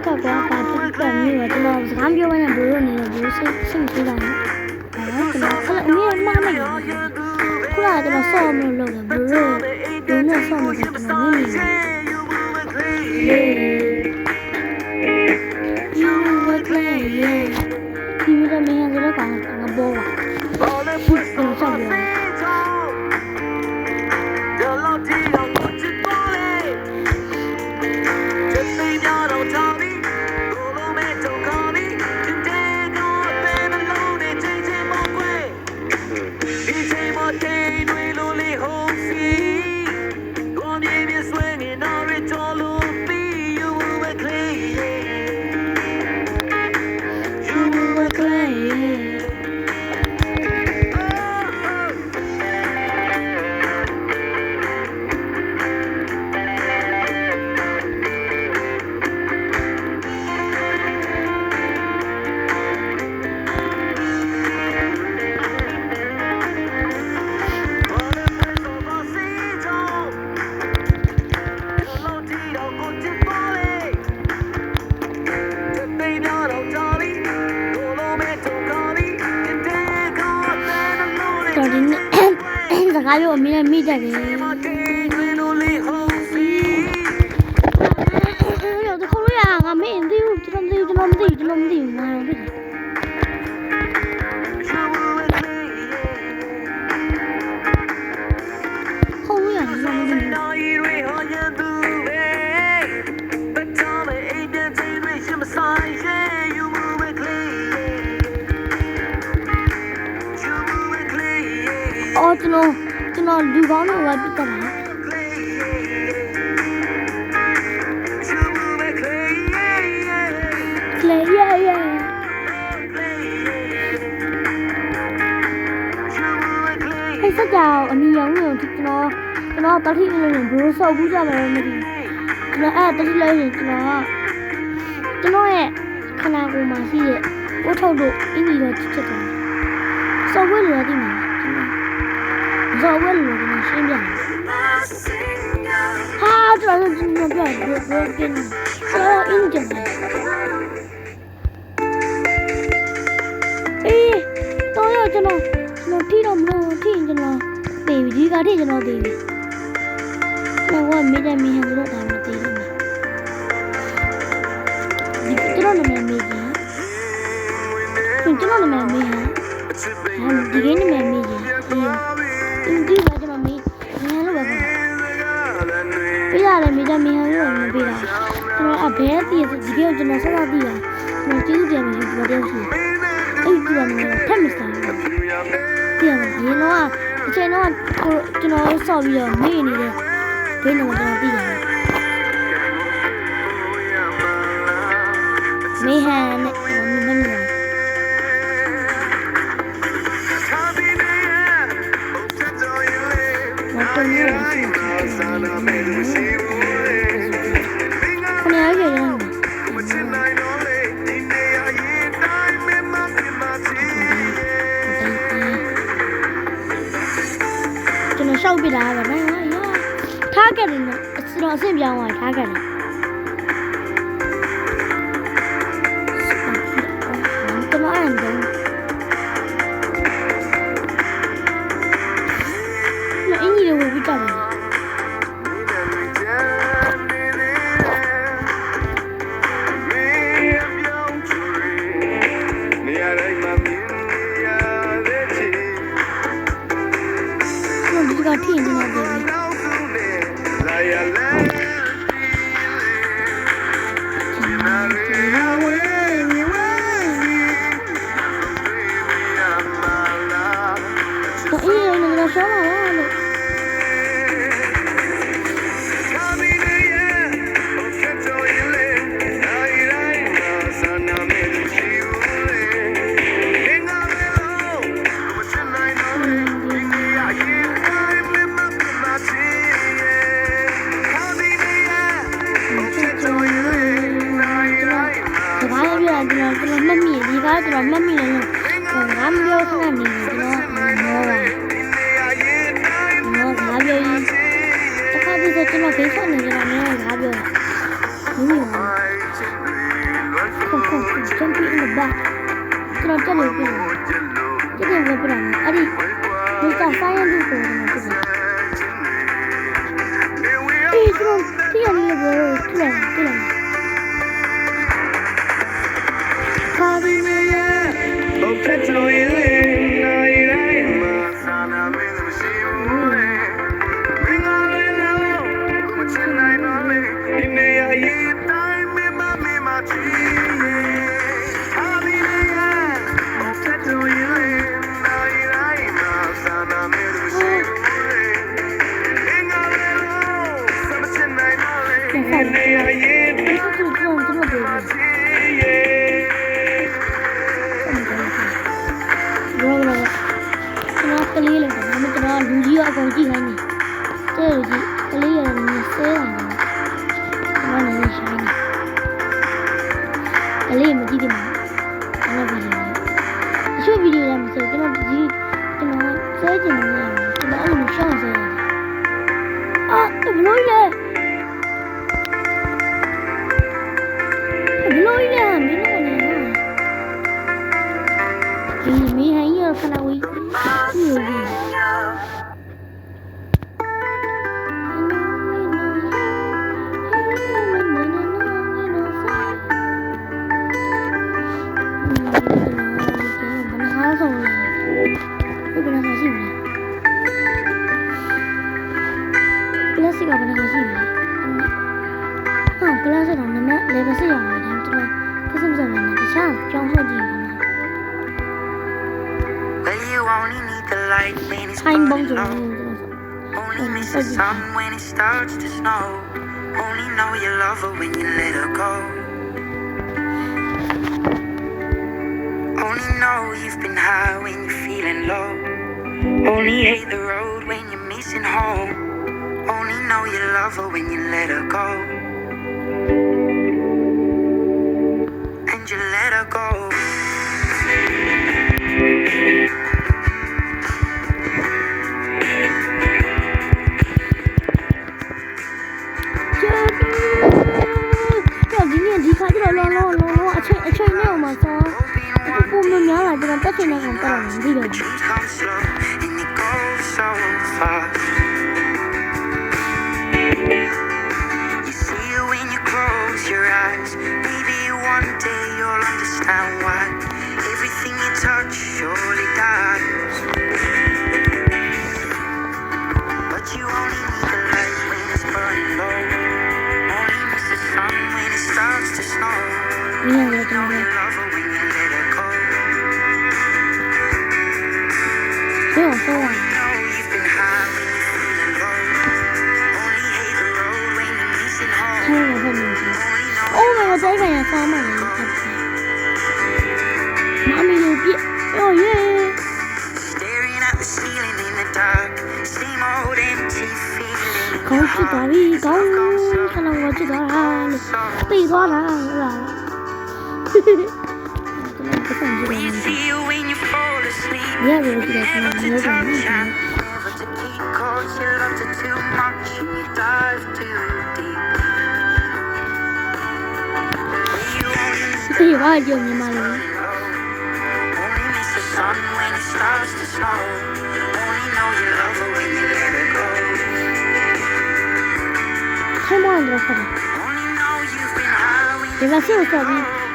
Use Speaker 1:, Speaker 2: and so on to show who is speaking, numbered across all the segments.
Speaker 1: ကကွာဘာဖြစ်ပြန်မျိုးကျွန်တော်စကားပြောမှန်းဘလို့နေလို့ဘလို့စိတ်ကြီးတာနော်ကျွန်တော်အဲ့အမေမှားနေတယ်ခုနကကျွန်တော်ဆော့မလို့ဘလို့နဲ့ဆော့မလို့ကျွန်တော်မင်းနေYou were playingဒီမင်းရဲ့ကတော့ငါဘောပါကျွန်တော်ဆော့ပြောငါပြောအမေနဲ့မိတတ်တယ်။ရောတခေါ်ရငါမင်းသိဘူးကျွန်တော်မသိငါတော့ဖြစ်တယ်။ခေါ်ရငါမသိဘူး။အော်ကျွန်တော်လူကောင်းတွေပဲပြတ်တယ်Clay yeah ဟဲ့စကြောင်အနီရောင်ကျွန်တော်တတိလေးဘယ်လိုဆောက်ဘူးကြမလဲမသိဘူးကျွန်တော်အဲ့တတိလေးကျွန်တော်ရဲ့ခနာကိုမှရှိရဲ့ကိုထုတ်လို့အင်းကြီးတော့ချစ်တယ်ဆောက်ဝဲလို့ဒီမှာဇော်ဝဲလို့ဒီရှင်းပြဟာကျွန်တော်ပြပြင်းဆောအင်းဂျင်တော့ရကျွန်တော်ထိတော့မလို့ထိရင်ကျွန်တော်တေးပြီဒီကထိကျွန်တော်တေးပြီကျွန်တော်ကမိတယ်မိဟန်လို့ဒါမှတေးလို့မယ်ဒီကျွန်တော်နာမည်မိကြီးကျွန်တော်နာမည်မိဟန်ဒီကိန်းနာမည်မိကြီးဒီကကျွန်တော်မိဟန်လို့ပါပြရတယ်မိတယ်မိဟန်လို့မပြတာကျွန်တော်အဘဲတည်ဒီကိန်းကျွန်တော်ဆက်တော့တည်တာကျွန်တော်ကျေးဇူးတင်ပါတယ်ဒီတော့ရှိအဲ့ဒီကနေဖက်မစမ်းပြန်ရေတော့အချိန်တော့ကျွန်တော်ဆော့ပြီးတော့မေ့နေတယ်ဘယ်တော့ကျွန်တော်သိရတယ်မေဟန်နဲ့မင်းရှောက်ပြလာပါမယ်ထားခဲ့တယ်နော်ကျွန်တော်အဆင့်ပြောင်းသွားထားခဲ့တယ်ကျွန်တော်အဲ့ဒါအင်းကြီးကိုဝီးကြတယ်ထိနေတယ်ဒီကျွန်တော်မှတ်မိဒီကားကျွန်တော်မှတ်မိတယ်လို့ငါမပြောခဏနေကျွန်တော်မောပါ ပြတာအဲ့ဒီဒီကဆိုင်ရလူကိုတော့ပြတယ်အေးကျွန်တော်ဒီရနေဘောတွေ့တယ်ခါဒီနေရဘုတ်ထလို့ရနိုင်တိုင်းမှာစာနာမင်းမရှိဘူးလေမင်းကလည်းတော့မချင်နိုင်တော့လေဒီနေရရေးတိုင်းမင်းမချီခါဒီနေရဘုတ်ထလို့ရနိုင်တိုင်းမှာစာနာမင်းမရှိဘူးလေမင်းကလည်းတော့မချင်နိုင်တော့လေဒီနေရရေးတိုင်းမင်းမချီကလေးလည်းတော့မကျွန်တော်လူကြီးရောအကုန်ကြည့်ခိုင်းနေတဲ့လူကြီးကလေးရနေဆဲတယ်ကျွန်တော်လည်းရှိနေကလေးမကြည့်တယ်မှာအဲ့ဒါဗီဒီယိုအချို့ဗီဒီယိုလည်းမဆိုကျွန်တော်ဒီကျွန်တော်ဆဲကျင်နေတယ်ကျွန်တော်အဲ့လိုရှောင်းဆဲတယ်အာဘလို့လဲဘလို့လဲမင်းလည်းနေဒီမင်းဟန်ရခဏဝေးTime bomb
Speaker 2: Only miss the sun when it starts to snow. Only know you love her when you let her go. Only know you've been high when you're feeling low. Only hate the road when you're missing home. Only know you love her when you let her go. And you let her go.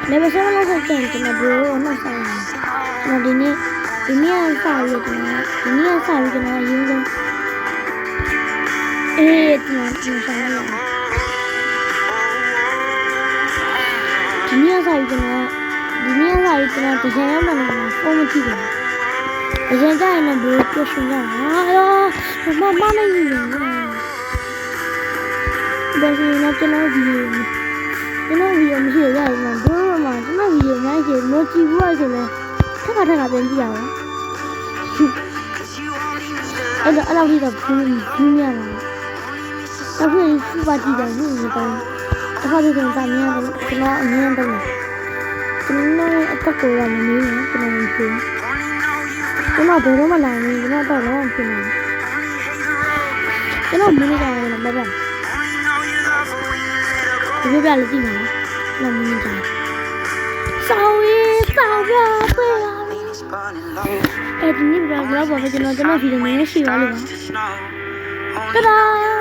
Speaker 2: Never saw a lot of things in a brew or not. Not in it. The near side, the near side, you know, you know. It's not the near side, you know. The near side, you know, the gentleman for the people. The gentleman brew pushing down. Oh, Mamma, there's nothing of you. ကျွန်တော်ဗီဒီယိုမရှိရရမှာဘယ်မှာကျွန်တော်ဗီဒီယိုများရှိလို့ကြည့်ဘူးဆိုလဲထပ်ပြန်ကြည့်ရအောင်အဲ့တော့ဒီတော့ဘူးများလာအခုစူပါကြည့်တယ်ဘူးတော့အခါကျတော့တာများတယ်ကျွန်တော်အမြင်တော့ကျွန်တော်အတက်ကိုရမနေဘူးကျွန်တော်မသိဘူးကျွန်တော်ဘယ်တော့မှလာနေကျွန်တော်တော့လည်းဖြစ်နေကျွန်တော်မင်းကလည်းမပဲဒီပြလည်းကြည့်မှာနော်မင်းကဆောင်းရီဆောင်းပြပေးရ
Speaker 1: ဒီနေ့ကတော့ဒီလောက်ပါပဲကျွန်တော်ဗီဒီယိုလေးရှိပါလို့ပါတဒါ